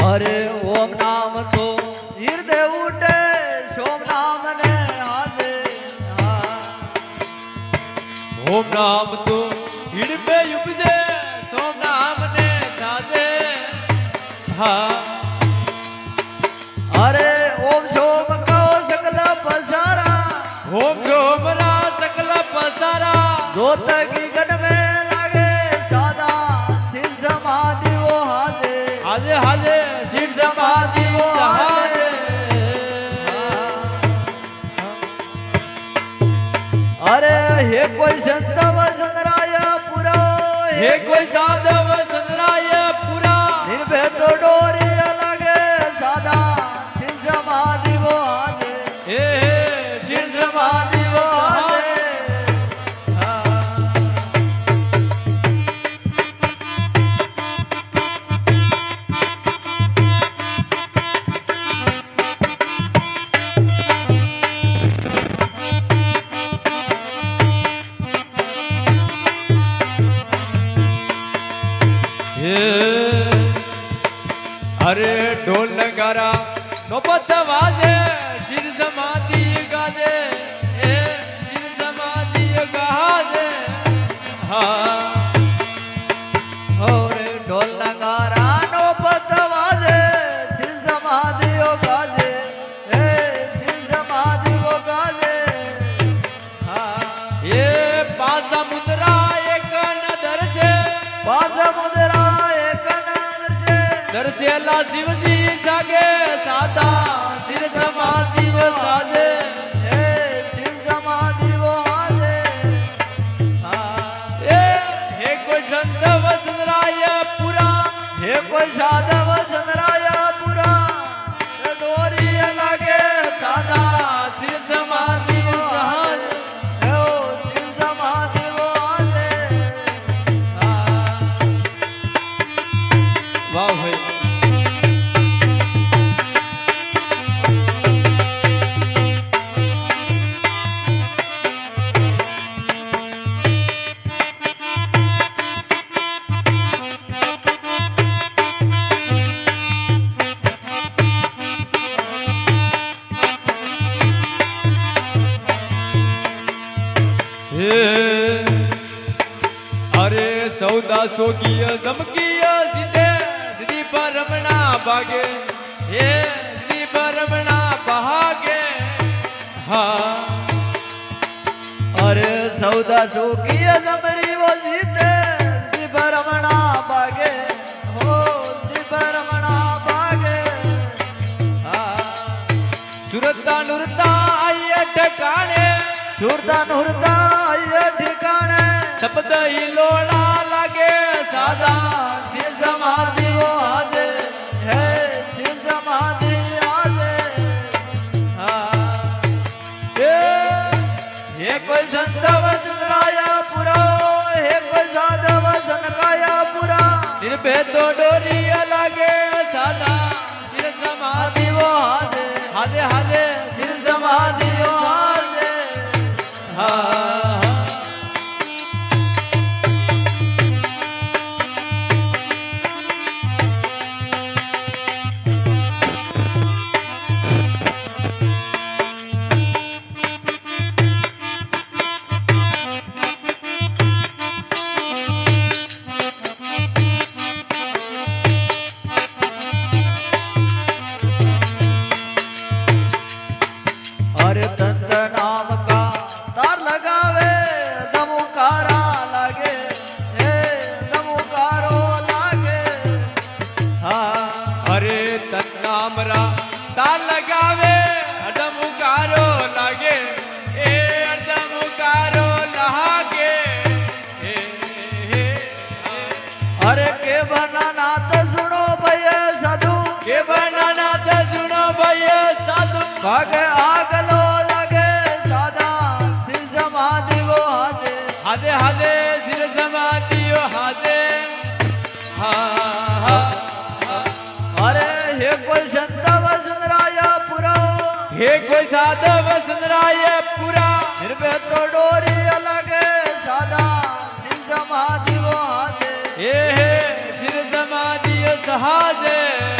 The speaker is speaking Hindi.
अरे ओम नाम तो हृदय उठे सोम नाम ने आजे ओम नाम तो हृदय उपजे सोम नाम ने साजे अरे ओम सोम को सकल पसारा ओम सोम रा सकल पसारा जोत की गन में लागे सादा सिर समाधि वो हाजे हाजे हाजे सिर समाधि वो हाजे अरे हे कोई संत वसंतराय पुरा हे कोई साधव संतराय पुरा निर्भय तो डोरी लगे सादा सिर समाधि वो हाजे हे सिर समाधि वो हाजे अरे ढोल नगारा नौबत वाजे शिर समाधि गाजे शिर समाधि गाजे और ढोल नगारा नौबत वाजे सिर समाधि वो गाजे सिर समाधि वो गाजे ये पांच मुद्रा एक नजर से पांच मुद्रा एक नजर से दर्शेला शिवजी जागे सादा सिर समाधि वो साजे सिर समाधि वो हाजे हे कोई संत वसंतराय पुरा हे कोई साधव संतराय पुरा डोरी लगे सादा सिर समाधि वो हाजे सिर समाधि वो हाजे वाह भाई अरे सौदा सोगिय जमकिय जिदे जिदी पर रमणा भागे हे जिदी पर रमणा भागे अरे सौदा सुखी जमरी वो जीते दिभरमणा बागे हो दिभरमणा बागे सुरता नुरता आये ठिकाने सुरता नुरता ये ठिकाने शब्द ही लोड़ा लागे सादा सिर समाधि वो हाजे है सिर समाधि हाजे हे कोई संत वसंतराय पुरा हे कोई साधव सनकाय पुरा निर्भय तो डोरी लागे सादा सिर समाधि समाधि वो हाजे हादे हादे सिर समाधि वो हाजे अरे तंत्र नाम का तार लगावे दमुकारा लागे दमुकारो लागे अरे तन्नामरा तार लगावे अडमुकारो लागे ए अडमुकारो लागे अरे के बनानाथ सुनो भय साधु के बनानाथ सुनो भय साधु भाग आगलो लगे सादा सिर समाधि वो हाजे हादे हादे सिर समाधि हादे अरे हे कोई संत वसंतराय पुरा हे कोई साधव संतराय पुरा निर्भय तो डोरी लगे सादा सिर समाधि वो સહાજે